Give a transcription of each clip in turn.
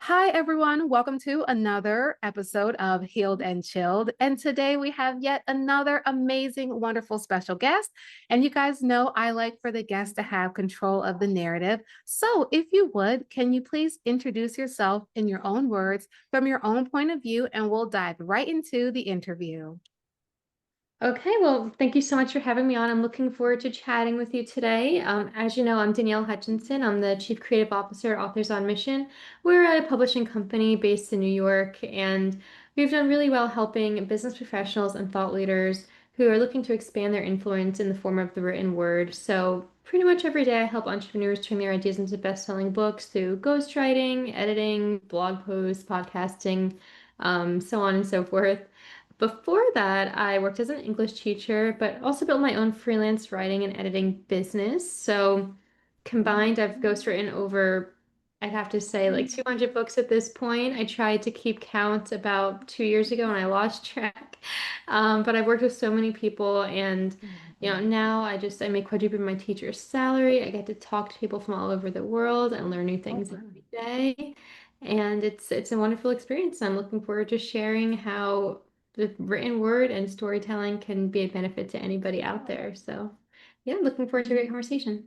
Hi, everyone. Welcome to another episode of Healed and Chilled. And today we have yet another amazing, wonderful special guest. And you guys know I like for the guest to have control of the narrative. So, if you would, can you please introduce yourself in your own words from your own point of view? And we'll dive right into the interview. Okay, well, thank you so much for having me on. I'm looking forward to chatting with you today. As you know, I'm Danielle Hutchinson. I'm the Chief Creative Officer at Authors on Mission. We're a publishing company based in New York, and we've done really well helping business professionals and thought leaders who are looking to expand their influence in the form of the written word. So, pretty much every day, I help entrepreneurs turn their ideas into best-selling books through ghostwriting, editing, blog posts, podcasting, so on and so forth. Before that, I worked as an English teacher, but also built my own freelance writing and editing business. So combined, I've ghostwritten over, I'd have to say, like 200 books at this point. I tried to keep count about 2 years ago and I lost track. But I've worked with so many people, and now I make quadruple my teacher's salary. I get to talk to people from all over the world and learn new Oh, things wow. every day. And it's a wonderful experience. I'm looking forward to sharing how the written word and storytelling can be a benefit to anybody out there. So, yeah, looking forward to a great conversation.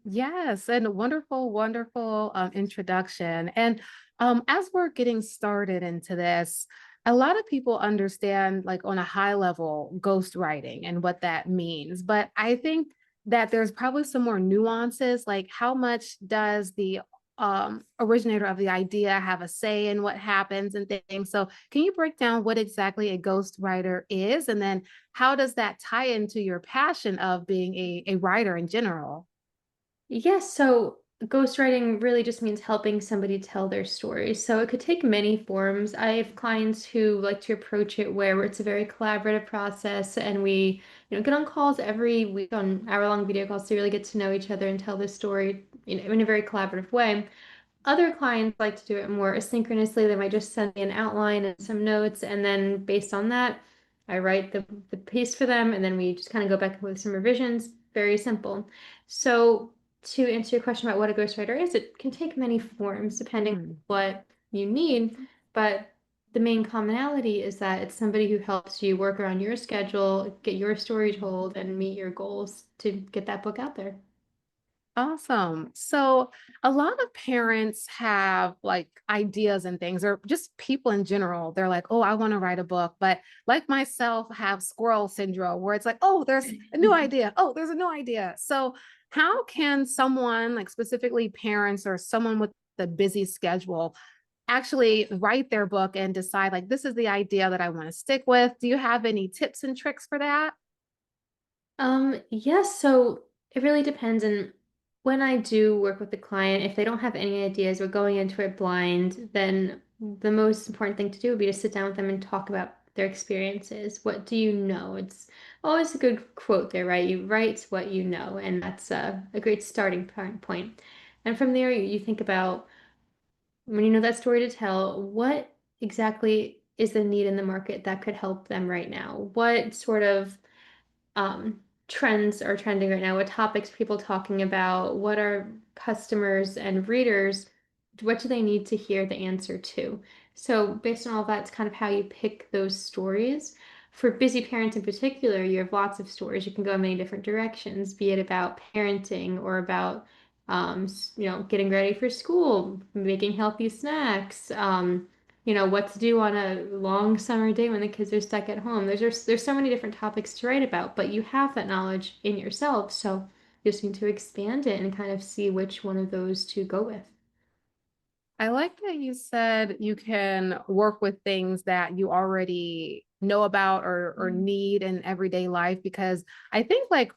Yes, and a wonderful, wonderful introduction. And as we're getting started into this, a lot of people understand, like on a high level, ghostwriting and what that means. But I think that there's probably some more nuances, like how much does the originator of the idea have a say in what happens and things. So, can you break down what exactly a ghostwriter is, and then how does that tie into your passion of being a writer in general? Yes, so ghostwriting really just means helping somebody tell their story. So it could take many forms. I have clients who like to approach it where it's a very collaborative process, and we, get on calls every week on hour-long video calls to really get to know each other and tell the story, in a very collaborative way. Other clients like to do it more asynchronously. They might just send me an outline and some notes, and then based on that, I write the piece for them, and then we just kind of go back with some revisions. Very simple. So, to answer your question about what a ghostwriter is, it can take many forms depending on Mm. what you need, but the main commonality is that it's somebody who helps you work around your schedule, get your story told, and meet your goals to get that book out there. Awesome. So a lot of parents have like ideas and things, or just people in general. They're like, oh, I want to write a book. But like myself, have squirrel syndrome where it's like, oh, there's a new idea. Oh, there's a new idea. So how can someone, like specifically parents or someone with a busy schedule, actually write their book and decide like this is the idea that I want to stick with? Do you have any tips and tricks for that? Yes, so it really depends. And when I do work with the client, if they don't have any ideas, we're going into it blind, then the most important thing to do would be to sit down with them and talk about their experiences. What do you know? It's always a good quote there, right? You write what you know, and that's a great starting point. And from there, you think about when you know that story to tell, what exactly is the need in the market that could help them right now? What sort of um, trends are trending right now? What topics are people talking about? What are customers and readers, what do they need to hear the answer to? So based on all that, it's kind of how you pick those stories. For busy parents in particular, you have lots of stories. You can go in many different directions, be it about parenting or about getting ready for school, making healthy snacks, what to do on a long summer day when the kids are stuck at home. There's so many different topics to write about, but you have that knowledge in yourself, so you just need to expand it and kind of see which one of those to go with. I like that you said you can work with things that you already know about or need in everyday life because I think like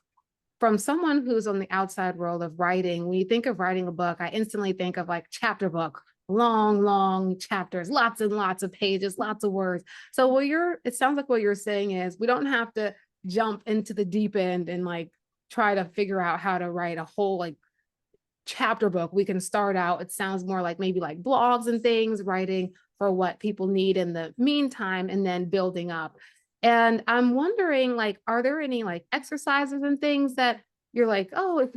from someone who's on the outside world of writing, when you think of writing a book, I instantly think of like chapter book, long, long chapters, lots and lots of pages, lots of words. So it sounds like what you're saying is we don't have to jump into the deep end and like try to figure out how to write a whole like chapter book. We can start out, it sounds more like maybe like blogs and things, writing for what people need in the meantime, and then building up. And I'm wondering, like, are there any like exercises and things that you're like, oh,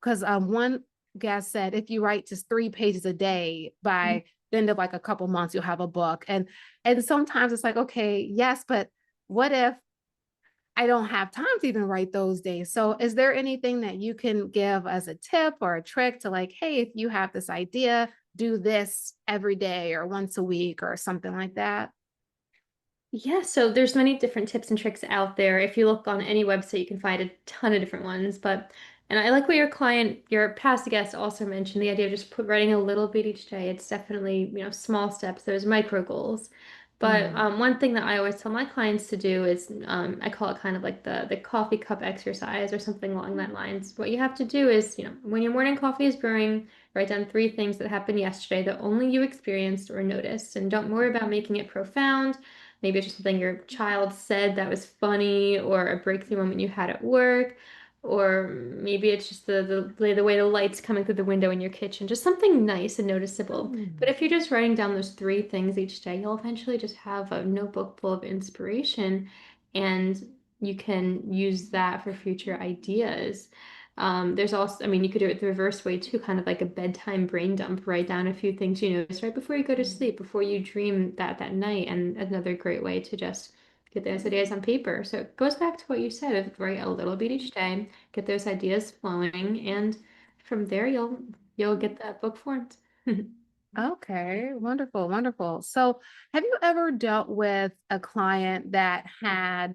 because one guest said if you write just 3 pages a day by the end of like a couple months, you'll have a book. And sometimes it's like, okay, yes, but what if I don't have time to even write those days? So is there anything that you can give as a tip or a trick to like, hey, if you have this idea, do this every day or once a week or something like that? Yeah, so there's many different tips and tricks out there. If you look on any website, you can find a ton of different ones. And I like what your past guest also mentioned, the idea of just writing a little bit each day. It's definitely, small steps, those micro goals. But Mhm. one thing that I always tell my clients to do is, I call it kind of like the coffee cup exercise or something along that lines. What you have to do is, when your morning coffee is brewing, write down 3 things that happened yesterday that only you experienced or noticed, and don't worry about making it profound. Maybe it's just something your child said that was funny, or a breakthrough moment you had at work, or maybe it's just the way the light's coming through the window in your kitchen, just something nice and noticeable. But Mm. if you're just writing down those 3 things each day, you'll eventually just have a notebook full of inspiration, and you can use that for future ideas. There's also, I mean, you could do it the reverse way too, kind of like a bedtime brain dump. Write down a few things you notice right before you go to sleep, before you dream that night, and another great way to just get those ideas on paper. So it goes back to what you said, write a little bit each day, get those ideas flowing, and from there you'll get that book formed. Okay, wonderful, wonderful. So, have you ever dealt with a client that had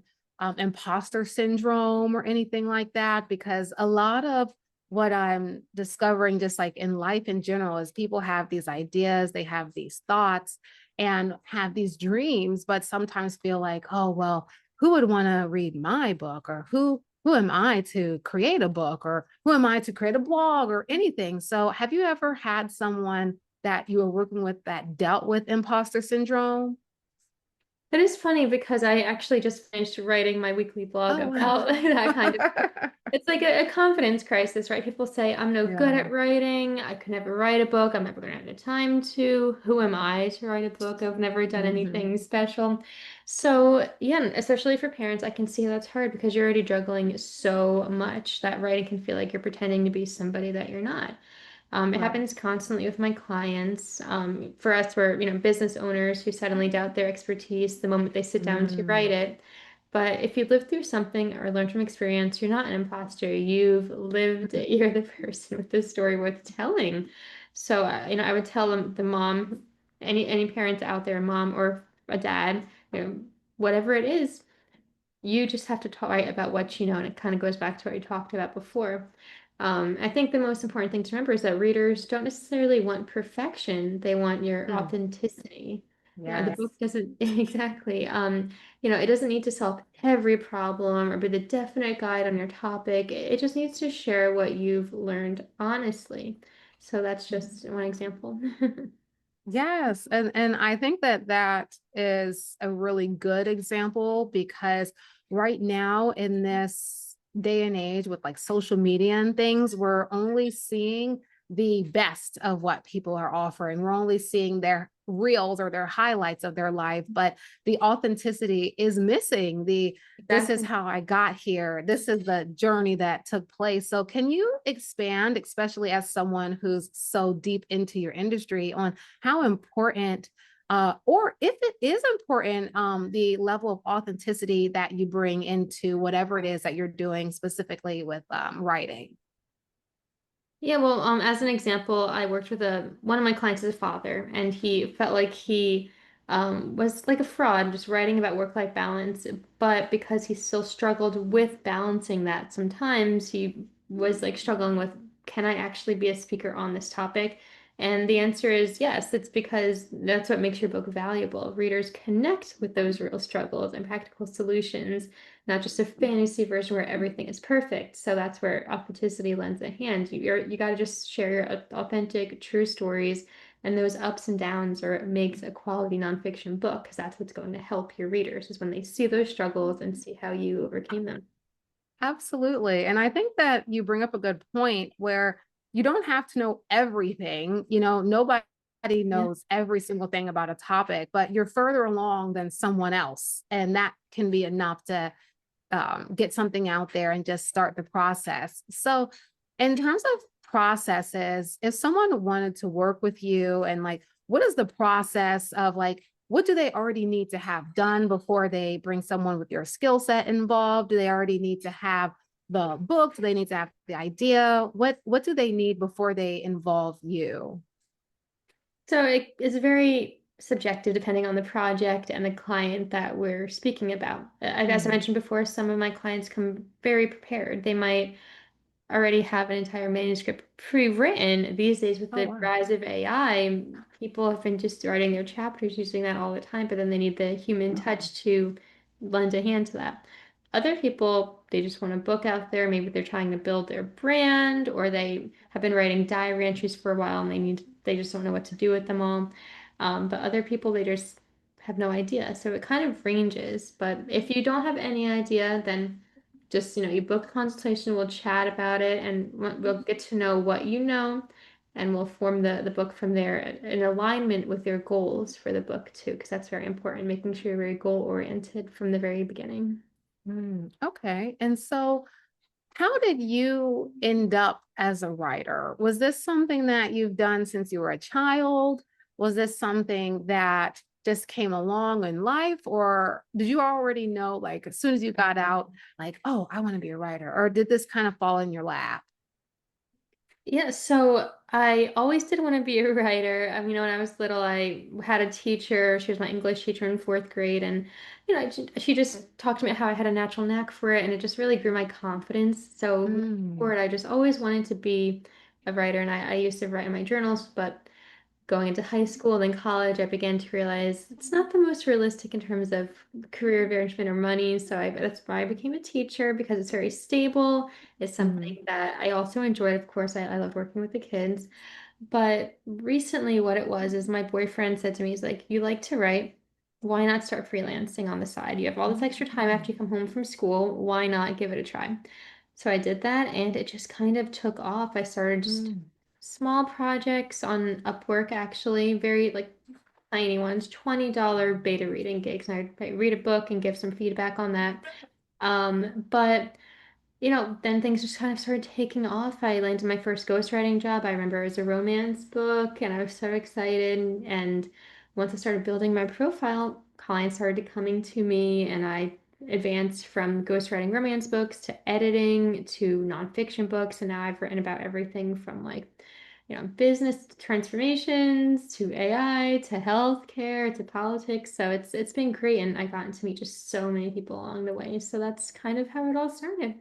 imposter syndrome or anything like that? Because a lot of what I'm discovering, just like in life in general, is people have these ideas, they have these thoughts, and have these dreams, but sometimes feel like, oh, well, who would want to read my book, or who am I to create a book, or who am I to create a blog or anything? So, have you ever had someone that you were working with that dealt with imposter syndrome? That is funny because I actually just finished writing my weekly blog Oh, about that kind of. wow. It's like a confidence crisis, right? People say, I'm no good Yeah. at writing. I could never write a book. I'm never going to have the time to. Who am I to write a book? I've never done Mhm. anything special. So, yeah, and especially for parents, I can see that's hard because you're already juggling so much that writing can feel like you're pretending to be somebody that you're not. It Right. happens constantly with my clients. For us, we're, business owners who suddenly doubt their expertise the moment they sit down to write Mm. it. But if you live through something or learn from experience, you're not an imposter. You've lived it. You're the person with the story worth telling. So, I would tell them, the mom, any parents out there, mom or a dad, whatever it is, you just have to write about what you know, and it kind of goes back to what we talked about before. I think the most important thing to remember is that readers don't necessarily want perfection; they want your Mm. authenticity. The Yes. book doesn't exactly, it doesn't need to solve every problem or be the definite guide on your topic. It just needs to share what you've learned honestly. So that's just one example. Yes, and I think that that is a really good example because right now in this day and age with like social media and things, we're only seeing the best of what people are offering. We're only seeing their reels or their highlights of their life, but the authenticity is missing. The this is Exactly. how I got here. This is the journey that took place. So can you expand, especially as someone who's so deep into your industry, on how important or if it is important, the level of authenticity that you bring into whatever it is that you're doing specifically with writing. Yeah, well, as an example, I worked with one of my clients is a father, and he felt like he was like a fraud, just writing about work-life balance. But because he still struggled with balancing that, sometimes he was like struggling with, can I actually be a speaker on this topic? And the answer is yes. It's because that's what makes your book valuable. Readers connect with those real struggles and practical solutions, not just a fantasy version where everything is perfect. So that's where authenticity lends a hand. You got to just share your authentic, true stories, and those ups and downs are what makes a quality nonfiction book, because that's what's going to help your readers is when they see those struggles and see how you overcame them. Absolutely. And I think that you bring up a good point where you don't have to know everything. Nobody Yeah. knows every single thing about a topic, but you're further along than someone else. And that can be enough to get something out there and just start the process. So, in terms of processes, if someone wanted to work with you and like what is the process of like, what do they already need to have done before they bring someone with your skill set involved? Do they already need to have the book? Do they need to have the idea? What do they need before they involve you? So it is very subjective depending on the project and the client that we're speaking about. As I Mm. mentioned before, some of my clients come very prepared. They might already have an entire manuscript pre-written. These days, with Oh the wow. rise of AI, people have been just writing their chapters using that all the time, but then they need the human touch to lend a hand to that. Other people, they just want a book out there. Maybe they're trying to build their brand, or they have been writing diary entries for a while and they just don't know what to do with them all. But other people, they just have no idea. So it kind of ranges. But if you don't have any idea, then just, you book a consultation, we'll chat about it, and we'll get to know what you know, and we'll form the book from there in alignment with your goals for the book too, because that's very important, making sure you're very goal oriented from the very beginning. Okay. And so how did you end up as a writer? Was this something that you've done since you were a child? Was this something that just came along in life? Or did you already know, like, as soon as you got out, like, oh, I want to be a writer? Or did this kind of fall in your lap? Yeah, so I always did want to be a writer. When I was little, I had a teacher. She was my English teacher in fourth grade, and she just talked to me about how I had a natural knack for it, and it just really grew my confidence. So moving Mm, forward, I just always wanted to be a writer, and I used to write in my journals, but going into high school and then college, I began to realize it's not the most realistic in terms of career advancement or money. So that's why I became a teacher because it's very stable. It's mhm, something that I also enjoyed. Of course, I love working with the kids. But recently, what it was is my boyfriend said to me, he's like, "You like to write. Why not start freelancing on the side? You have all this extra time after you come home from school. Why not give it a try?" So I did that and it just kind of took off. I started just mm, small projects on Upwork, actually, very like tiny ones, $20 beta reading gigs. And I'd read a book and give some feedback on that. But then things just kind of started taking off. I landed my first ghostwriting job. I remember it was a romance book, and I was so excited. And once I started building my profile, clients started coming to me, and I advanced from ghostwriting romance books to editing to nonfiction books. And now I've written about everything from like, business transformations to AI to healthcare to politics. So it's been great, and I've gotten to meet just so many people along the way. So that's kind of how it all started.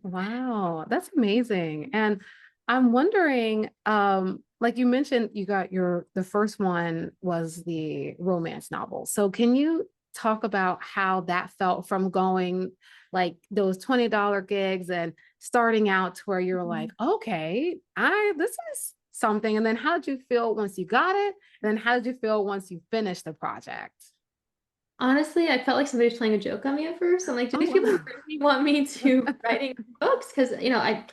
wow, that's amazing. And I'm wondering, like you mentioned, you got the first one was the romance novel. So can you talk about how that felt from going like those $20 gigs and starting out to where you're like, okay, this is something. And then how did you feel once you got it? And then how did you feel once you finished the project? Honestly, I felt like somebody was playing a joke on me at first. I'm like, do Oh, these people wow. really want me to writing books? Because,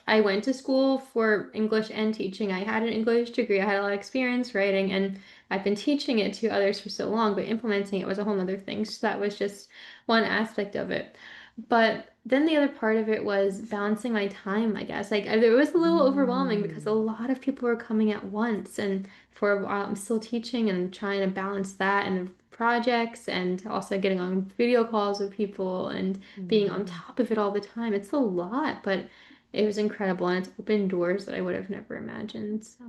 I went to school for English and teaching. I had an English degree. I had a lot of experience writing, and I've been teaching it to others for so long, but implementing it was a whole other thing. So that was just one aspect of it. But then the other part of it was balancing my time, I guess. Like, it was a little overwhelming because a Mm. lot of people were coming at once. And for a while, I'm still teaching and trying to balance that and projects and also getting on video calls with people and being on Mm. top of it all the time. It's a lot, but it was incredible and it's opened doors that I would have never imagined. So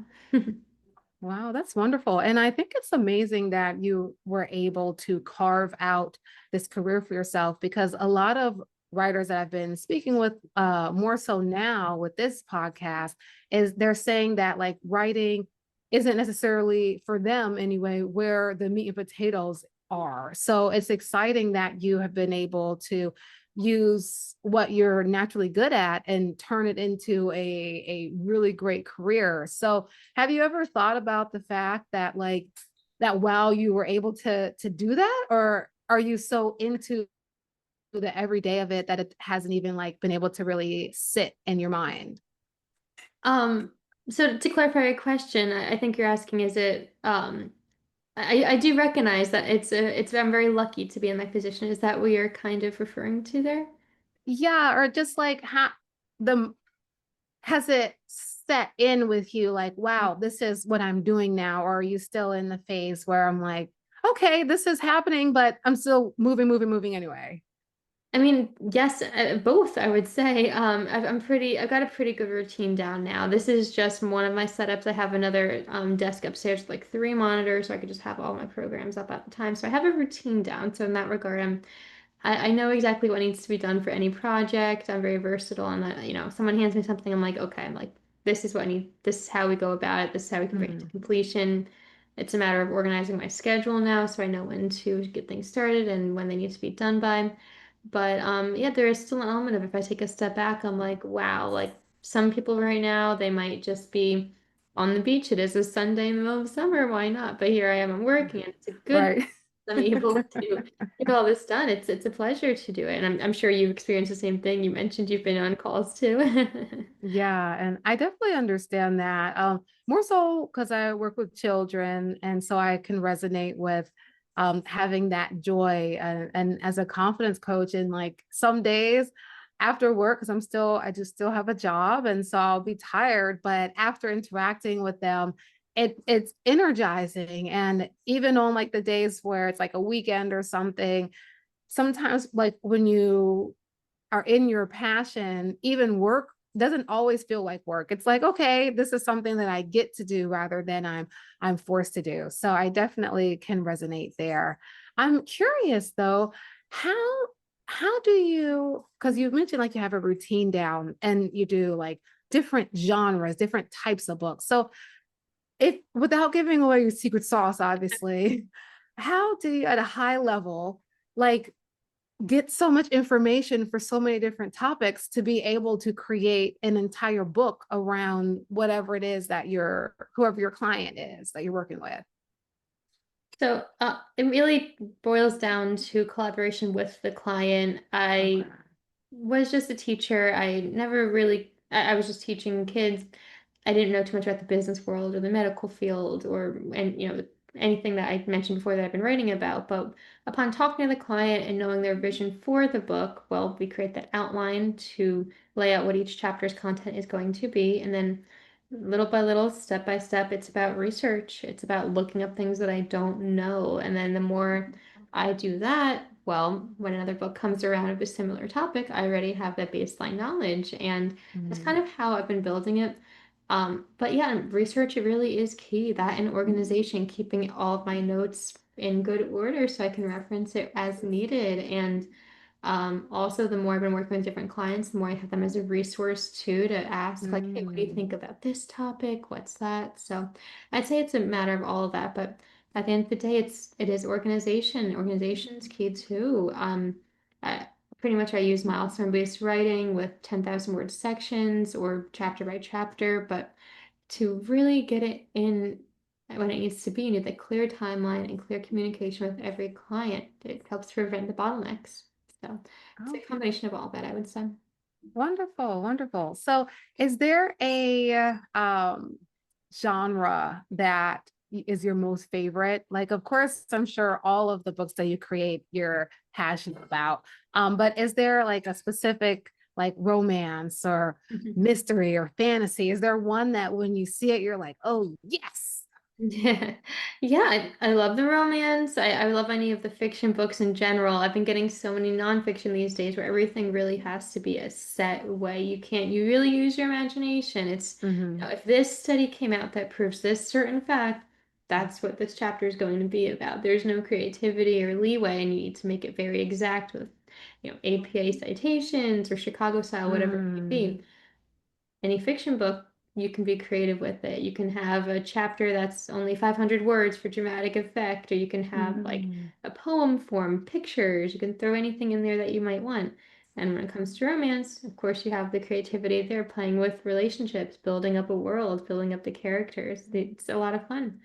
Wow, that's wonderful. And I think it's amazing that you were able to carve out this career for yourself because a lot of writers that I've been speaking with, more so now with this podcast, is they're saying that like writing isn't necessarily for them anyway, where the meat and potatoes are. So it's exciting that you have been able to use what you're naturally good at and turn it into a really great career. So have you ever thought about the fact that like that while you were able to do that, or are you so into the everyday of it that it hasn't even like been able to really sit in your mind? um so to clarify your question, I think you're asking is it I do recognize that it's I'm very lucky to be in that position. Is that what you're kind of referring to there? Yeah, or just like how the has it set in with you like, wow, this is what I'm doing now? Or are you still in the phase where I'm like, okay, this is happening, but I'm still moving anyway? I mean, yes, both, I would say. I've got a pretty good routine down now. This is just one of my setups. I have another desk upstairs with like three monitors, so I could just have all my programs up at the time. So I have a routine down. So in that regard, I know exactly what needs to be done for any project. I'm very versatile on that. You know, if someone hands me something, I'm like, okay, I'm like, this is what I need. This is how we go about it. This is how we can bring it to Mhm. completion. It's a matter of organizing my schedule now, so I know when to get things started and when they need to be done by. But yeah, there is still an element of if I take a step back, I'm like, wow, like some people right now, they might just be on the beach. It is a Sunday in the middle of summer, why not? But here I am, I'm working, and it's a good Right. I'm able to get all this done. It's a pleasure to do it. And I'm sure you've experienced the same thing. You mentioned you've been on calls too. Yeah, and I definitely understand that. More so because I work with children, and so I can resonate with having that joy. And as a confidence coach, and like some days after work, because I just still have a job, and so I'll be tired. But after interacting with them, it's energizing. And even on like the days where it's like a weekend or something, sometimes like when you are in your passion, even work doesn't always feel like work. It's like, okay, this is something that I get to do rather than I'm forced to do. So I definitely can resonate there. I'm curious though, how how do you, because you mentioned like you have a routine down and you do like different genres, different types of books. So if without giving away your secret sauce, obviously, how do you at a high level like get so much information for so many different topics to be able to create an entire book around whatever it is that whoever your client is that you're working with? So it really boils down to collaboration with the client. Okay. I was just a teacher. I never really, I was just teaching kids. I didn't know too much about the business world or the medical field or, and you know, anything that I mentioned before that I've been writing about. But upon talking to the client and knowing their vision for the book, well, we create that outline to lay out what each chapter's content is going to be. And then little by little, step by step, it's about research. It's about looking up things that I don't know. And then the more I do that, well, when another book comes around of a similar topic, I already have that baseline knowledge. And that's kind Mhm. of how I've been building it. But yeah, research, it really is key. That and organization, keeping all of my notes in good order so I can reference it as needed. And also, the more I've been working with different clients, the more I have them as a resource too to ask, like, hey, what do you Mm. think about this topic? What's that? So I'd say it's a matter of all of that, but at the end of the day, it is organization. Organization's key too. I, pretty much I use milestone-based writing with 10,000 word sections or chapter by chapter, but to really get it in when it needs to be, you need the clear timeline and clear communication with every client. It helps prevent the bottlenecks. So it's a Oh, combination of all that, I would say. wonderful, wonderful. So is there a genre that is your most favorite? Like, of course, I'm sure all of the books that you create, you're passionate about. But is there like a specific like romance or mystery or fantasy? Is there one that when you see it, you're like, oh yes. Yeah, yeah, I love the romance. I love any of the fiction books in general. I've been getting so many nonfiction these days where everything really has to be a set way. You really use your imagination. Hmm. If this study came out that proves this certain fact, that's what this chapter is going to be about. There's no creativity or leeway, and you need to make it very exact with, APA citations or Chicago style, whatever it may Mm. be. Any fiction book, you can be creative with it. You can have a chapter that's only 500 words for dramatic effect, or you can have like Mm. a poem form, pictures. You can throw anything in there that you might want. And when it comes to romance, of course, you have the creativity there playing with relationships, building up a world, building up the characters. It's a lot of fun.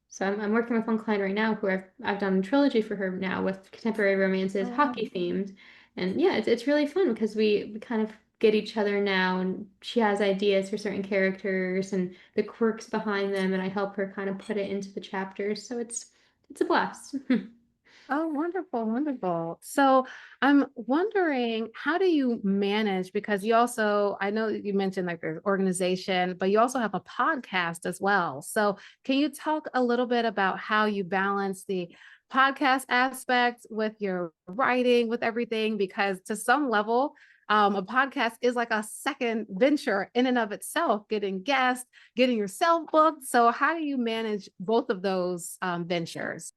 So I'm working with one client right now who I've done a trilogy for her now with contemporary romances, Oh, wow. hockey themed. And yeah, it's really fun because we kind of get each other now, and she has ideas for certain characters and the quirks behind them, and I help her kind of put it into the chapters. So it's a blast. Oh, wonderful, wonderful. So I'm wondering, how do you manage? Because you also, I know that you mentioned like there's organization, but you also have a podcast as well. So can you talk a little bit about how you balance the podcast aspect with your writing, with everything? Because to some level, a podcast is like a second venture in and of itself, getting guests, getting yourself booked. So how do you manage both of those ventures?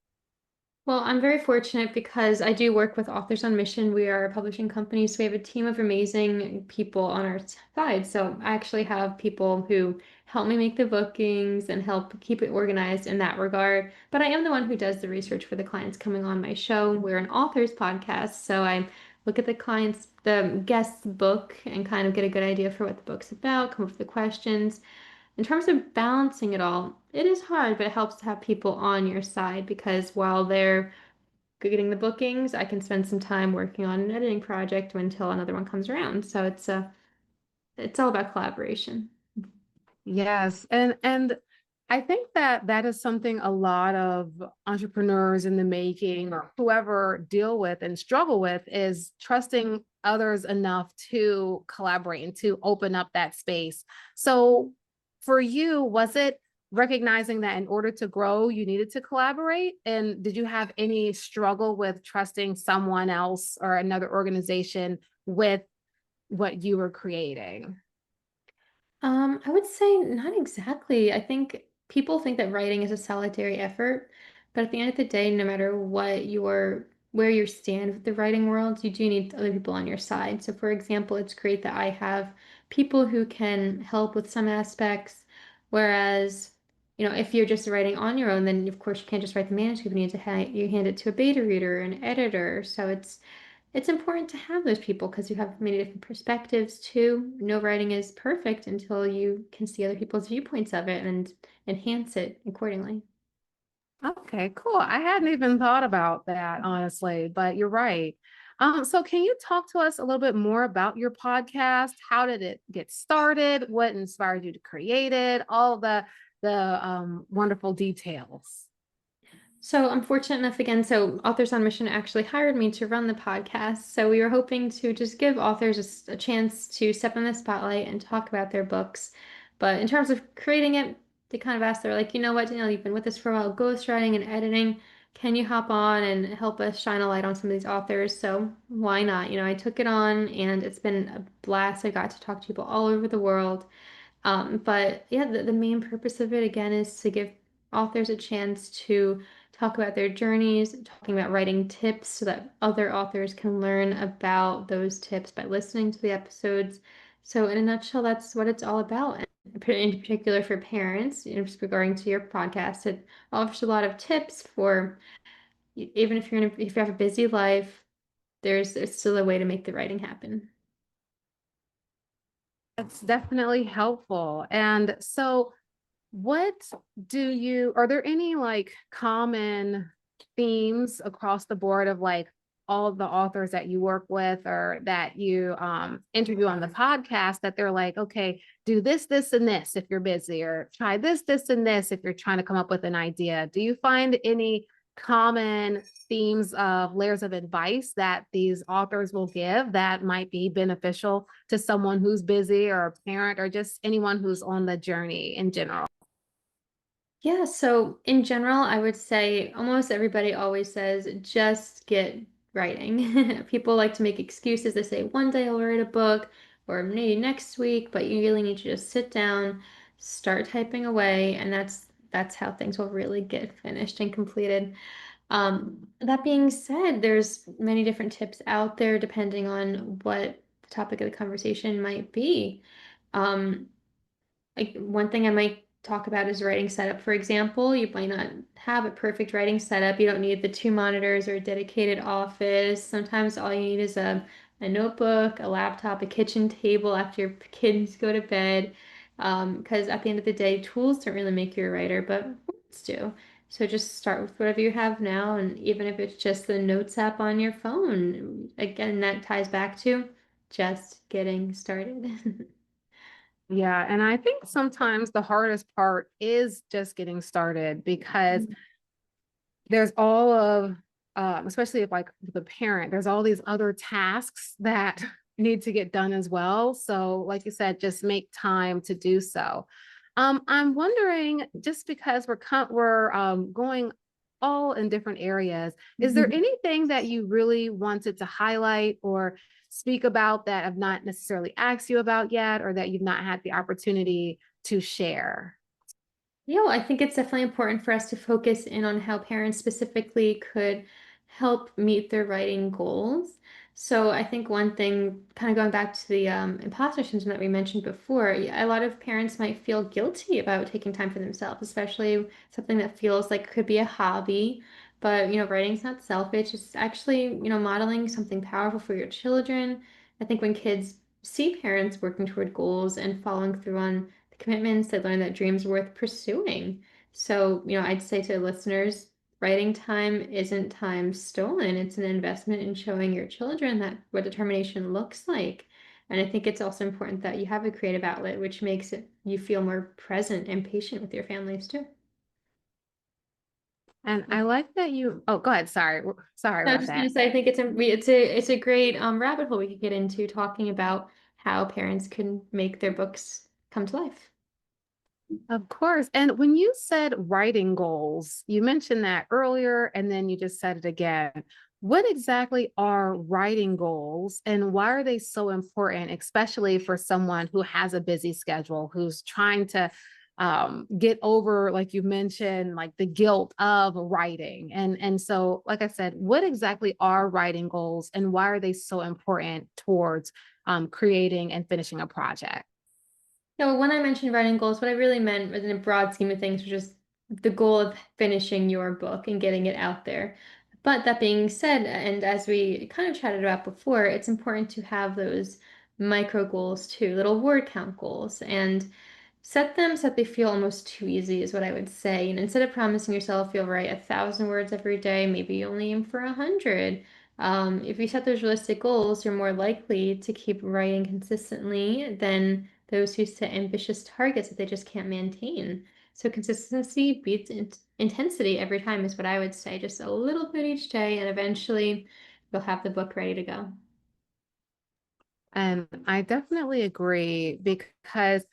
Well, I'm very fortunate because I do work with Authors on Mission. We are a publishing company, so we have a team of amazing people on our side. So I actually have people who help me make the bookings and help keep it organized in that regard. But I am the one who does the research for the clients coming on my show. We're an authors podcast, so I look at the clients, the guest's book, and kind of get a good idea for what the book's about, come up with the questions. In terms of balancing it all, it is hard, but it helps to have people on your side because while they're getting the bookings, I can spend some time working on an editing project until another one comes around. So it's all about collaboration. Yes, and I think that that is something a lot of entrepreneurs in the making or whoever deal with and struggle with is trusting others enough to collaborate and to open up that space. So for you, was it recognizing that in order to grow, you needed to collaborate? And did you have any struggle with trusting someone else or another organization with what you were creating? I would say not exactly. I think people think that writing is a solitary effort, but at the end of the day, no matter what your where you stand with the writing world, you do need other people on your side. So for example, it's great that I have people who can help with some aspects, whereas, if you're just writing on your own, then of course you can't just write the manuscript. You need to you hand it to a beta reader, an editor. So it's important to have those people because you have many different perspectives too. No writing is perfect until you can see other people's viewpoints of it and enhance it accordingly. Okay, cool. I hadn't even thought about that, honestly, but you're right. So can you talk to us a little bit more about your podcast? How did it get started? What inspired you to create it? All the wonderful details. So I'm fortunate enough again. So Authors on Mission actually hired me to run the podcast. So we were hoping to just give authors a chance to step in the spotlight and talk about their books. But in terms of creating it, they kind of asked, they're like, you know what, Danielle, you've been with us for a while, ghostwriting and editing. Can you hop on and help us shine a light on some of these authors? So why not? I took it on and it's been a blast. I got to talk to people all over the world. But yeah, the main purpose of it again is to give authors a chance to talk about their journeys, talking about writing tips so that other authors can learn about those tips by listening to the episodes. So, in a nutshell, that's what it's all about. And in particular for parents, just regarding to your podcast, it offers a lot of tips for even if if you have a busy life, there's still a way to make the writing happen. It's definitely helpful. And so what are there any like common themes across the board of like all of the authors that you work with or that you interview on the podcast that they're like, okay, do this, this, and this if you're busy, or try this, this, and this if you're trying to come up with an idea? Do you find any common themes of layers of advice that these authors will give that might be beneficial to someone who's busy or a parent or just anyone who's on the journey in general? Yeah, so in general, I would say almost everybody always says just get writing. People like to make excuses. They say one day I'll write a book or maybe next week, but you really need to just sit down, start typing away, and that's how things will really get finished and completed. That being said, there's many different tips out there depending on what the topic of the conversation might be. Um, like one thing I might talk about is writing setup. For example, you might not have a perfect writing setup. You don't need the two monitors or a dedicated office. Sometimes all you need is a notebook, a laptop, a kitchen table after your kids go to bed. Because at the end of the day, tools don't really make you a writer, but words do. So just start with whatever you have now, and even if it's just the notes app on your phone, again, that ties back to just getting started. Yeah, and I think sometimes the hardest part is just getting started because there's all of especially if like the parent, there's all these other tasks that need to get done as well. So, like you said, just make time to do so. I'm wondering, just because we're going all in different areas, is there anything that you really wanted to highlight or speak about that I've not necessarily asked you about yet, or that you've not had the opportunity to share? Yeah, well, I think it's definitely important for us to focus in on how parents specifically could help meet their writing goals. So I think one thing, kind of going back to the imposter syndrome that we mentioned before, yeah, a lot of parents might feel guilty about taking time for themselves, especially something that feels like could be a hobby. But, writing's not selfish. It's actually, modeling something powerful for your children. I think when kids see parents working toward goals and following through on commitments, they learn that dreams are worth pursuing. So, I'd say to listeners, writing time isn't time stolen. It's an investment in showing your children that what determination looks like. And I think it's also important that you have a creative outlet, which makes it you feel more present and patient with your families too. And I like that oh, go ahead. Sorry. Sorry I was about just going that. to say, I think it's a great rabbit hole we could get into talking about how parents can make their books come to life. Of course. And when you said writing goals, you mentioned that earlier and then you just said it again. What exactly are writing goals and why are they so important, especially for someone who has a busy schedule, who's trying to get over, like you mentioned, like the guilt of writing. And so, like I said, what exactly are writing goals and why are they so important towards creating and finishing a project? No, when I mentioned writing goals, what I really meant was in a broad scheme of things, was just the goal of finishing your book and getting it out there. But that being said, and as we kind of chatted about before, it's important to have those micro goals too, little word count goals. And set them so that they feel almost too easy, is what I would say. And instead of promising yourself you'll write 1,000 words every day, maybe you only aim for 100. If you set those realistic goals, you're more likely to keep writing consistently than those who set ambitious targets that they just can't maintain. So consistency beats intensity every time is what I would say. Just a little bit each day, and eventually you'll have the book ready to go. And I definitely agree because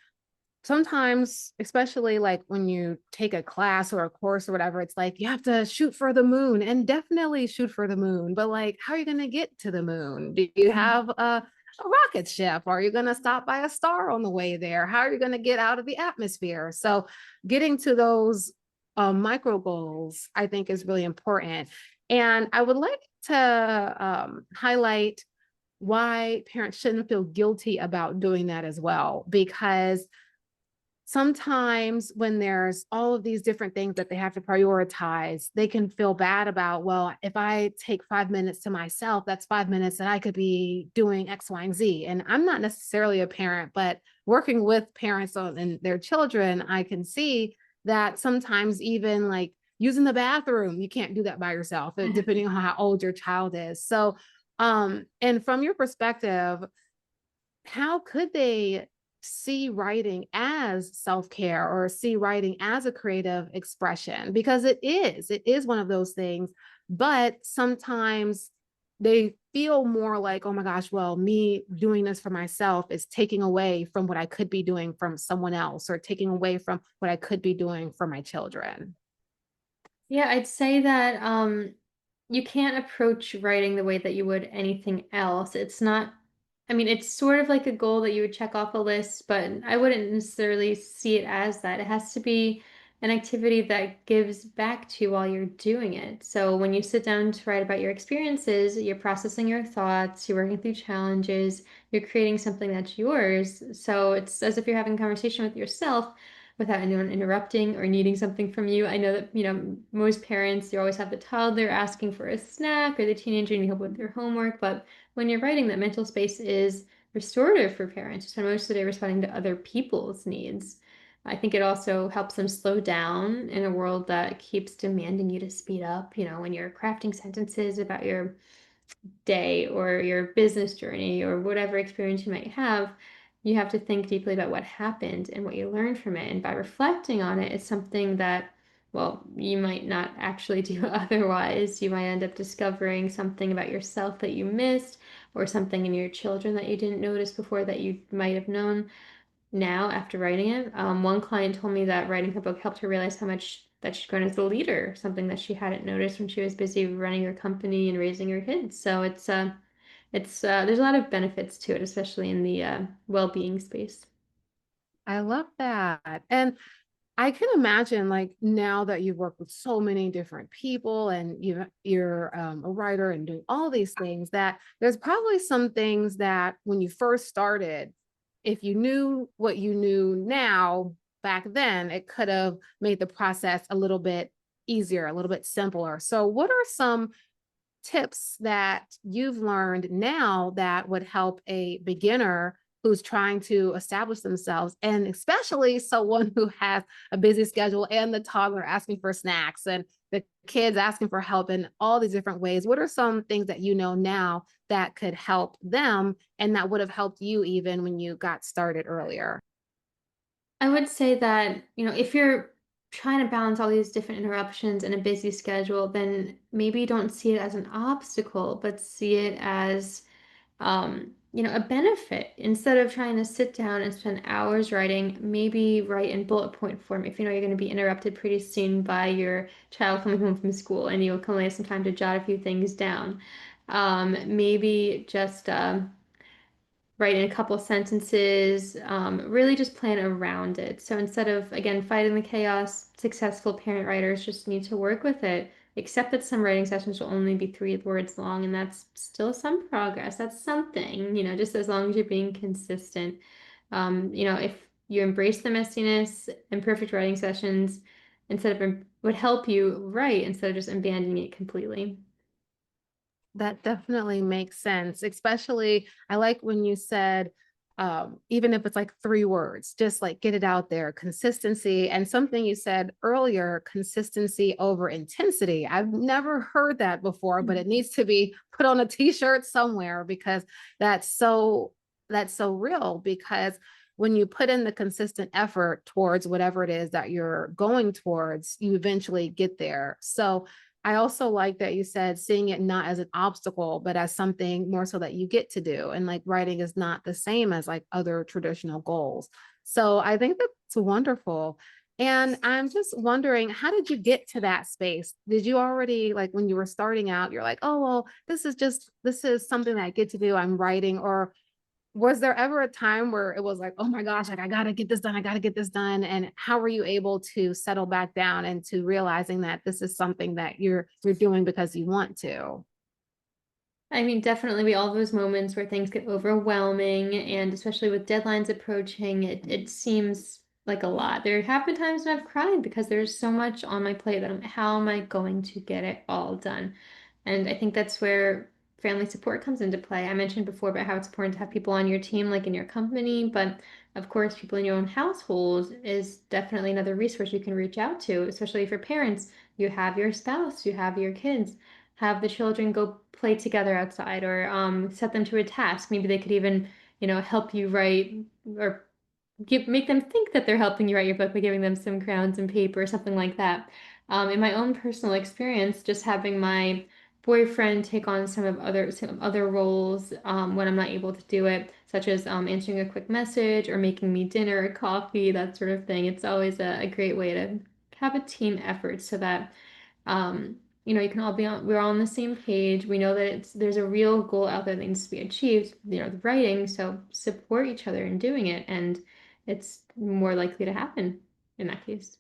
sometimes, especially like when you take a class or a course or whatever, it's like you have to shoot for the moon and definitely shoot for the moon. But like, how are you going to get to the moon? Do you have a rocket ship? Are you going to stop by a star on the way there? How are you going to get out of the atmosphere? So, getting to those micro goals, I think, is really important. And I would like to highlight why parents shouldn't feel guilty about doing that as well, because sometimes when there's all of these different things that they have to prioritize, they can feel bad about, well, if I take 5 minutes to myself, that's 5 minutes that I could be doing X, Y, and Z. And I'm not necessarily a parent, but working with parents and their children, I can see that sometimes even like using the bathroom, you can't do that by yourself, depending on how old your child is. So, and from your perspective, how could they see writing as self-care or see writing as a creative expression? Because it is one of those things, but sometimes they feel more like, oh my gosh, well, me doing this for myself is taking away from what I could be doing from someone else or taking away from what I could be doing for my children. Yeah, I'd say that you can't approach writing the way that you would anything else. It's not, I mean, it's sort of like a goal that you would check off a list, but I wouldn't necessarily see it as that. It has to be an activity that gives back to you while you're doing it. So when you sit down to write about your experiences, you're processing your thoughts, you're working through challenges, you're creating something that's yours. So it's as if you're having a conversation with yourself without anyone interrupting or needing something from you. I know that, most parents, you always have the toddler asking for a snack or the teenager needing help with their homework. But when you're writing, that mental space is restorative for parents. You spend most of the day responding to other people's needs. I think it also helps them slow down in a world that keeps demanding you to speed up. When you're crafting sentences about your day or your business journey or whatever experience you might have, you have to think deeply about what happened and what you learned from it. And by reflecting on it, it's something that well, you might not actually do otherwise. You might end up discovering something about yourself that you missed, or something in your children that you didn't notice before that you might have known now after writing it. One client told me that writing her book helped her realize how much that she'd grown as a leader, something that she hadn't noticed when she was busy running her company and raising her kids. So it's there's a lot of benefits to it, especially in the well-being space. I love that. And I can imagine like now that you've worked with so many different people and you're a writer and doing all these things that there's probably some things that when you first started, if you knew what you knew now back then, it could have made the process a little bit easier, a little bit simpler. So what are some tips that you've learned now that would help a beginner who's trying to establish themselves, and especially someone who has a busy schedule and the toddler asking for snacks and the kids asking for help in all these different ways? What are some things that you know now that could help them and that would have helped you even when you got started earlier? I would say that, if you're trying to balance all these different interruptions in a busy schedule, then maybe don't see it as an obstacle, but see it as, a benefit. Instead of trying to sit down and spend hours writing, maybe write in bullet point form. If you know you're going to be interrupted pretty soon by your child coming home from school and you can only have some time to jot a few things down. Maybe just, write in a couple sentences, really just plan around it. So instead of, again, fighting the chaos, successful parent writers just need to work with it. Accept that some writing sessions will only be 3 words long, and that's still some progress. That's something, just as long as you're being consistent. If you embrace the messiness, imperfect writing sessions would help you write instead of just abandoning it completely. That definitely makes sense. Especially, I like when you said, even if it's like 3 words, just like get it out there, consistency. And something you said earlier, consistency over intensity. I've never heard that before, but it needs to be put on a t-shirt somewhere because that's so that's so real. Because when you put in the consistent effort towards whatever it is that you're going towards, you eventually get there. So I also like that you said seeing it not as an obstacle, but as something more so that you get to do. And like writing is not the same as like other traditional goals. So I think that's wonderful. And I'm just wondering, how did you get to that space? Did you already like when you were starting out, you're like, oh, well, this is something that I get to do. I'm writing, or was there ever a time where it was like, oh my gosh, like I gotta get this done, I gotta get this done? And how were you able to settle back down into realizing that this is something that you're doing because you want to? I mean, definitely be all those moments where things get overwhelming, and especially with deadlines approaching, it seems like a lot. There have been times when I've cried because there's so much on my plate that how am I going to get it all done? And I think that's where family support comes into play. I mentioned before about how it's important to have people on your team, like in your company, but of course, people in your own household is definitely another resource you can reach out to, especially for parents. You have your spouse, you have your kids, have the children go play together outside, or set them to a task. Maybe they could even, help you write, or make them think that they're helping you write your book by giving them some crayons and paper or something like that. In my own personal experience, just having my boyfriend take on some other roles when I'm not able to do it, such as answering a quick message or making me dinner or coffee, that sort of thing. It's always a great way to have a team effort so that you can all we're all on the same page. We know that there's a real goal out there that needs to be achieved, the writing. So support each other in doing it, and it's more likely to happen in that case.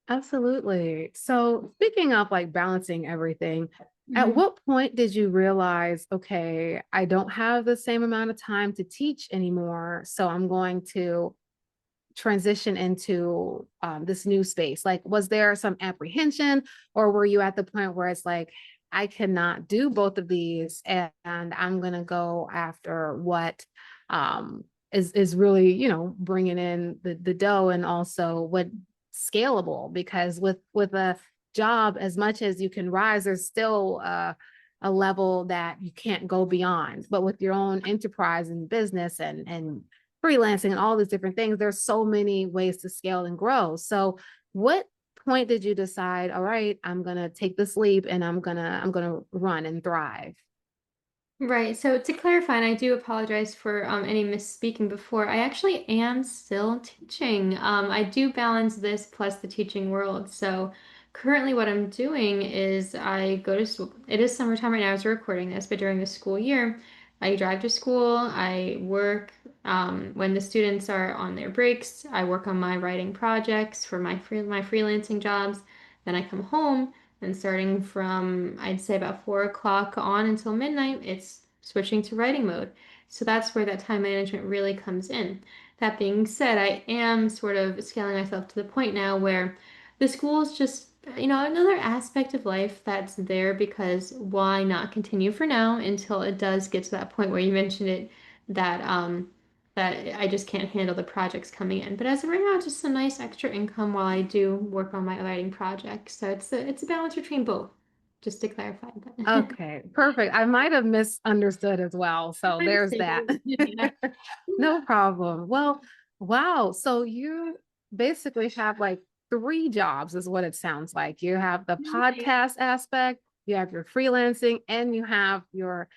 Absolutely. So speaking of like balancing everything, at Mhm. what point did you realize, okay, I don't have the same amount of time to teach anymore, so I'm going to transition into this new space? Like, was there some apprehension, or were you at the point where it's like, I cannot do both of these, and I'm going to go after what is really, bringing in the dough and also what scalable? Because with a job, as much as you can rise, there's still a level that you can't go beyond. But with your own enterprise and business and freelancing and all these different things, there's so many ways to scale and grow. So what point did you decide, all right, I'm gonna take this leap and I'm gonna run and thrive? Right. So to clarify, and I do apologize for any misspeaking before, I actually am still teaching. I do balance this plus the teaching world. So currently what I'm doing is I go to school. It is summertime right now as we're recording this, but during the school year, I drive to school, I work. When the students are on their breaks, I work on my writing projects for my freelancing jobs. Then I come home. And starting from, I'd say about 4 o'clock on until midnight, it's switching to writing mode. So that's where that time management really comes in. That being said, I am sort of scaling myself to the point now where the school is just, another aspect of life that's there because why not continue for now until it does get to that point where you mentioned it, that I just can't handle the projects coming in. But as of right now, it's just a nice extra income while I do work on my writing projects. So it's a balance between both, just to clarify that. Okay, perfect. I might have misunderstood as well. So My there's mistake. that. Yeah. No problem. Well, wow. So you basically have like three jobs, is what it sounds like. You have the podcast aspect, you have your freelancing, and you have your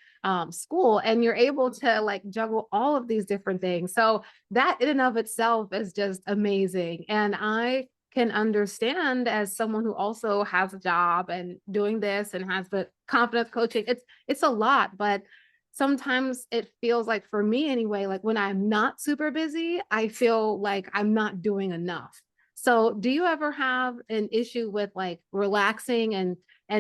school, and you're able to like juggle all of these different things. So that in and of itself is just amazing. And I can understand as someone who also has a job and doing this and has the confidence coaching, it's a lot, but sometimes it feels like for me anyway, like when I'm not super busy, I feel like I'm not doing enough. So do you ever have an issue with like relaxing and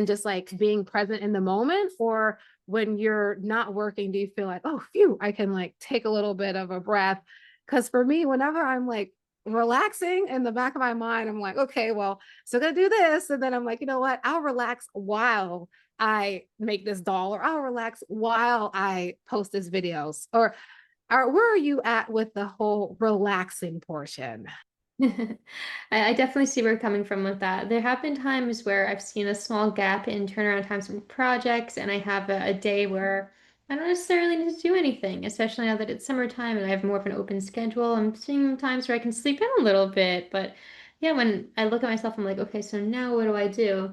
just like being present in the moment? Or when you're not working, do you feel like, oh phew, I can like take a little bit of a breath? Because for me, whenever I'm like relaxing in the back of my mind, I'm like, okay, well, so gonna do this. And then I'm like, you know what? I'll relax while I make this doll, or I'll relax while I post this videos. Or where are you at with the whole relaxing portion? I definitely see where you're coming from with that. There have been times where I've seen a small gap in turnaround times from projects, and I have a day where I don't necessarily need to do anything, especially now that it's summertime and I have more of an open schedule. I'm seeing times where I can sleep in a little bit, but yeah, when I look at myself, I'm like, okay, so now what do I do?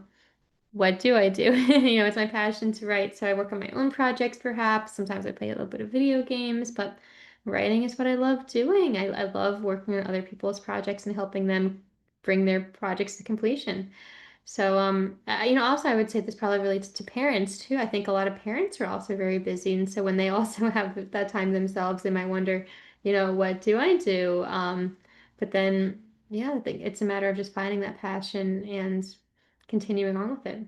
What do I do? It's my passion to write. So I work on my own projects, perhaps. Sometimes I play a little bit of video games, but writing is what I love doing. I love working on other people's projects and helping them bring their projects to completion. So, also I would say this probably relates to parents too. I think a lot of parents are also very busy. And so when they also have that time themselves, they might wonder, what do I do? But then, yeah, I think it's a matter of just finding that passion and continuing on with it.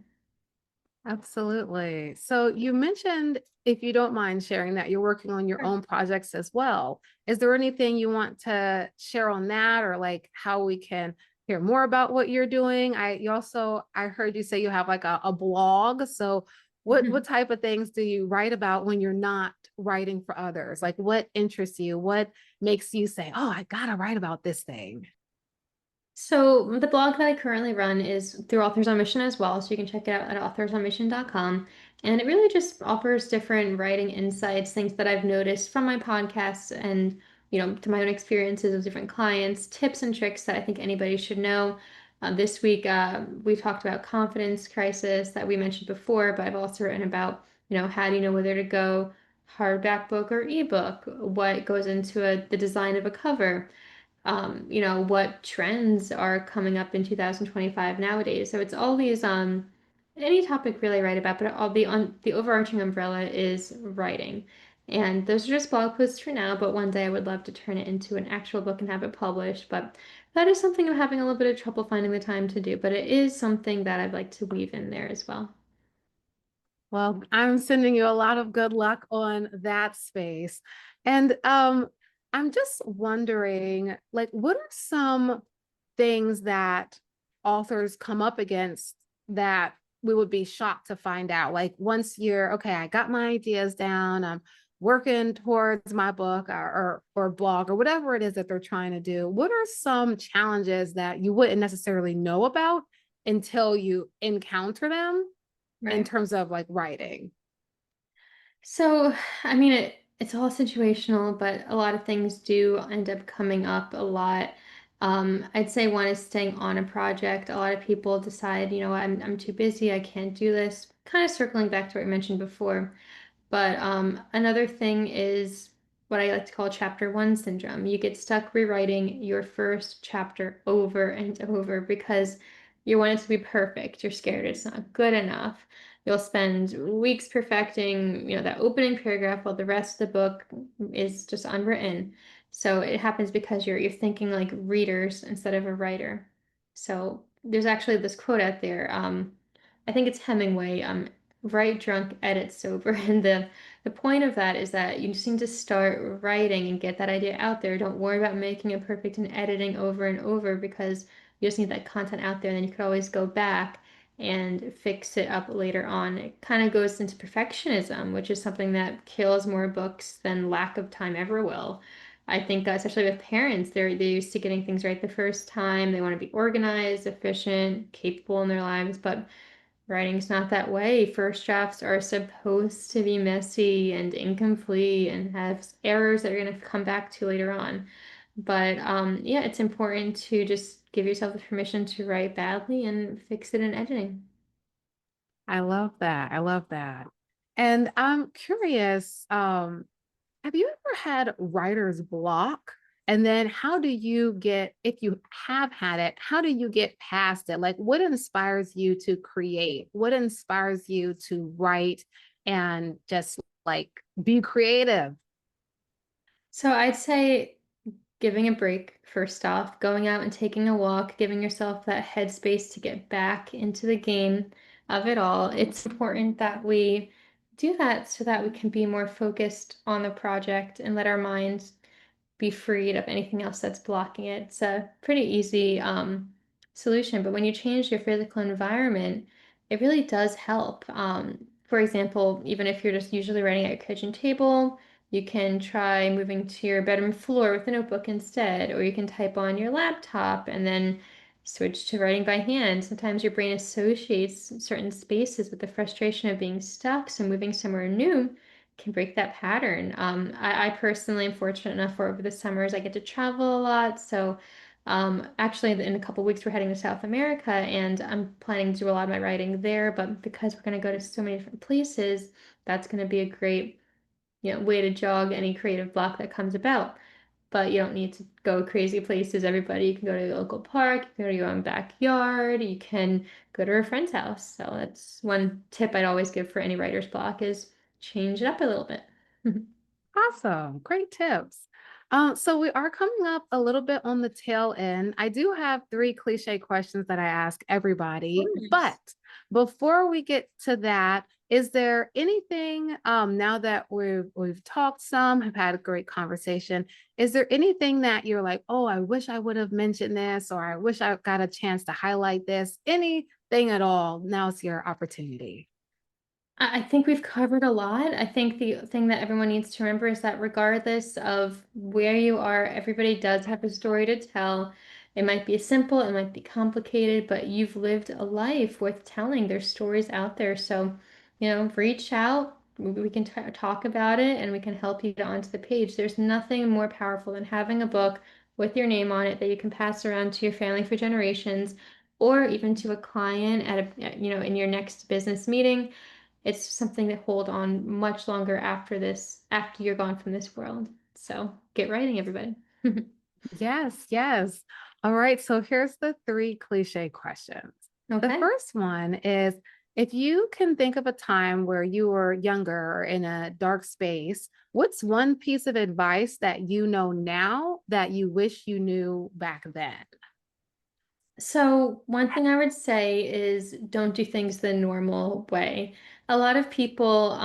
Absolutely. So you mentioned, if you don't mind sharing, that you're working on your Sure. own projects as well. Is there anything you want to share on that, or like how we can hear more about what you're doing? I heard you say you have like a blog. So what type of things do you write about when you're not writing for others? Like what interests you? What makes you say, "Oh, I gotta write about this thing"? So the blog that I currently run is through Authors on Mission as well, so you can check it out at authorsonmission.com. And it really just offers different writing insights, things that I've noticed from my podcasts and, to my own experiences with different clients, tips and tricks that I think anybody should know. This week, we talked about confidence crisis that we mentioned before, but I've also written about, how do you know whether to go hardback book or ebook? What goes into the design of a cover? What trends are coming up in 2025 nowadays. So it's all these any topic really I write about, but all the overarching umbrella is writing. And those are just blog posts for now, but one day I would love to turn it into an actual book and have it published. But that is something I'm having a little bit of trouble finding the time to do, but it is something that I'd like to weave in there as well. Well, I'm sending you a lot of good luck on that space. And I'm just wondering, like, what are some things that authors come up against that we would be shocked to find out? Like once you're, okay, I got my ideas down, I'm working towards my book or blog or whatever it is that they're trying to do. What are some challenges that you wouldn't necessarily know about until you encounter them in Right. terms of like writing? So, I mean, it's all situational, but a lot of things do end up coming up a lot. I'd say one is staying on a project. A lot of people decide, I'm too busy, I can't do this. Kind of circling back to what I mentioned before. But another thing is what I like to call chapter one syndrome. You get stuck rewriting your first chapter over and over because you want it to be perfect. You're scared it's not good enough. You'll spend weeks perfecting, that opening paragraph while the rest of the book is just unwritten. So it happens because you're thinking like readers instead of a writer. So there's actually this quote out there. I think it's Hemingway. Write drunk, edit sober. And the point of that is that you just need to start writing and get that idea out there. Don't worry about making it perfect and editing over and over because you just need that content out there. And then you could always go back and fix it up later on. It kind of goes into perfectionism, which is something that kills more books than lack of time ever will. I think, especially with parents, they're used to getting things right the first time. They want to be organized, efficient, capable in their lives, but writing's not that way. First drafts are supposed to be messy and incomplete and have errors that you're going to come back to later on. But yeah, it's important to just give yourself the permission to write badly and fix it in editing. I love that. I love that. And I'm curious, have you ever had writer's block? And then how do you get, if you have had it, how do you get past it? Like, what inspires you to create? What inspires you to write and just like be creative? So I'd say giving a break first off, going out and taking a walk, giving yourself that headspace to get back into the game of it all. It's important that we do that so that we can be more focused on the project and let our minds be freed of anything else that's blocking it. It's a pretty easy solution, but when you change your physical environment, it really does help. For example, even if you're just usually writing at your kitchen table, you can try moving to your bedroom floor with a notebook instead, or you can type on your laptop and then switch to writing by hand. Sometimes your brain associates certain spaces with the frustration of being stuck, so moving somewhere new can break that pattern. I personally am fortunate enough where over the summers I get to travel a lot. So actually in a couple weeks we're heading to South America and I'm planning to do a lot of my writing there. But because we're going to go to so many different places, that's going to be a great, way to jog any creative block that comes about. But you don't need to go crazy places, everybody. You can go to the local park, you can go to your own backyard, you can go to a friend's house. So that's one tip I'd always give for any writer's block is change it up a little bit. Of Awesome. Great tips. So we are coming up a little bit on the tail end. I do have three cliche questions that I ask everybody, but course. before we get to that, is there anything now that we've talked some, have had a great conversation, is there anything that you're like, oh, I wish I would have mentioned this, or I wish I got a chance to highlight this? Anything at all? Now's your opportunity. I think we've covered a lot. I think the thing that everyone needs to remember is that regardless of where you are, everybody does have a story to tell. It might be simple, it might be complicated, but you've lived a life worth telling. There's stories out there. So, reach out. We can talk about it and we can help you get onto the page. There's nothing more powerful than having a book with your name on it that you can pass around to your family for generations or even to a client in your next business meeting. It's something that hold on much longer after you're gone from this world. So get writing, everybody. Yes, yes. All right. So here's the three cliche questions. The Okay. first one is if you can think of a time where you were younger or in a dark space, what's one piece of advice that you know now that you wish you knew back then? So one thing I would say is don't do things the normal way. A lot of people,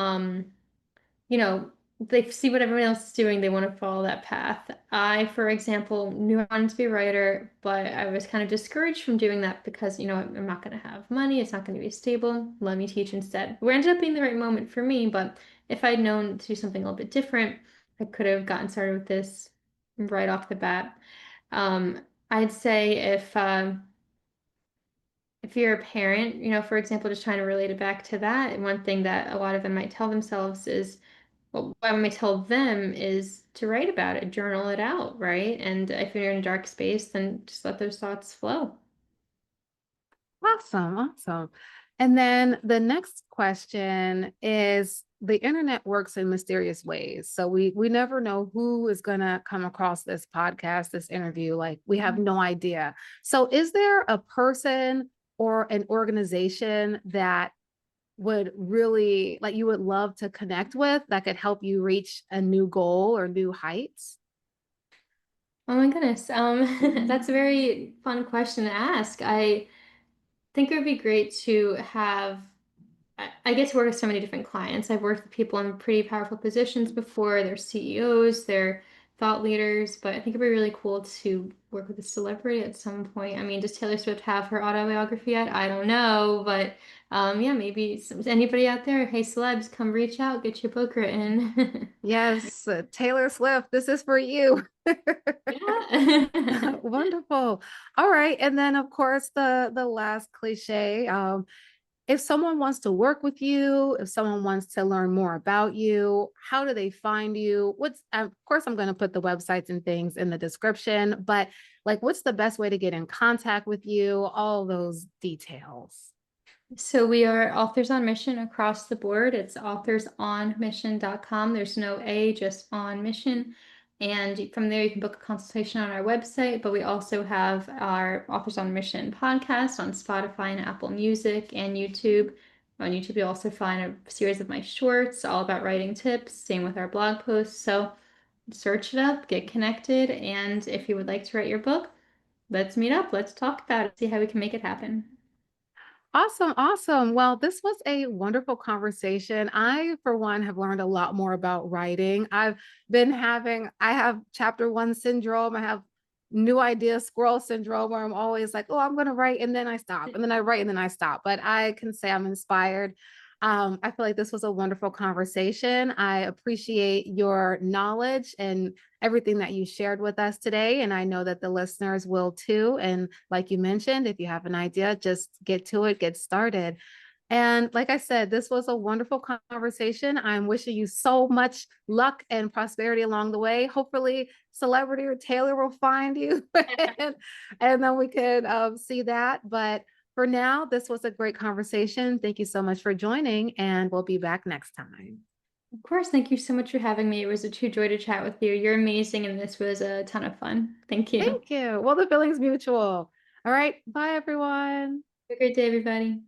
you know, they see what everyone else is doing, they want to follow that path. I, for example, knew I wanted to be a writer, but I was kind of discouraged from doing that because, I'm not going to have money, it's not going to be stable. Let me teach instead. Where ended up being the right moment for me, but if I'd known to do something a little bit different, I could have gotten started with this right off the bat. I'd say if you're a parent, for example, just trying to relate it back to that, and one thing that a lot of them might tell themselves is, what I may tell them is to write about it, journal it out, right? And if you're in a dark space, then just let those thoughts flow. Awesome, awesome. And then the next question is the internet works in mysterious ways. So we never know who is going to come across this podcast, this interview. Like we have no idea. So is there a person or an organization that would really like you would love to connect with that could help you reach a new goal or new heights? Oh my goodness. That's a very fun question to ask. I think it would be great to have I get to work with so many different clients. I've worked with people in pretty powerful positions before. They're CEOs, they're thought leaders, but I think it'd be really cool to work with a celebrity at some point. I mean, does Taylor Swift have her autobiography yet? I don't know, but yeah, maybe anybody out there, hey celebs, come reach out, get your book written. Yes, Taylor Swift, this is for you. Yeah. Wonderful. All right. And then of course the last cliche. If someone wants to work with you, if someone wants to learn more about you, how do they find you? What's of course I'm going to put the websites and things in the description, but like what's the best way to get in contact with you? All those details. So we are authors on mission across the board. It's authorsonmission.com. There's no A, just on mission. And from there, you can book a consultation on our website. But we also have our Authors on Mission podcast on Spotify and Apple Music and YouTube. On YouTube, you'll also find a series of my shorts all about writing tips. Same with our blog posts. So search it up, get connected. And if you would like to write your book, let's meet up. Let's talk about it, see how we can make it happen. Awesome, awesome. Well, this was a wonderful conversation. I, for one, have learned a lot more about writing. I have chapter one syndrome. I have new idea squirrel syndrome where I'm always like, oh, I'm going to write and then I stop and then I write and then I stop. But I can say I'm inspired. I feel like this was a wonderful conversation. I appreciate your knowledge and everything that you shared with us today. And I know that the listeners will too. And like you mentioned, if you have an idea, just get to it, get started. And like I said, this was a wonderful conversation. I'm wishing you so much luck and prosperity along the way. Hopefully, celebrity or Taylor will find you and then we could see that. But for now, this was a great conversation. Thank you so much for joining, and we'll be back next time. Of course, thank you so much for having me. It was a true joy to chat with you. You're amazing, and this was a ton of fun. Thank you. Have Thank you. Well, the feeling's mutual. All right. Bye, everyone. a great day, everybody.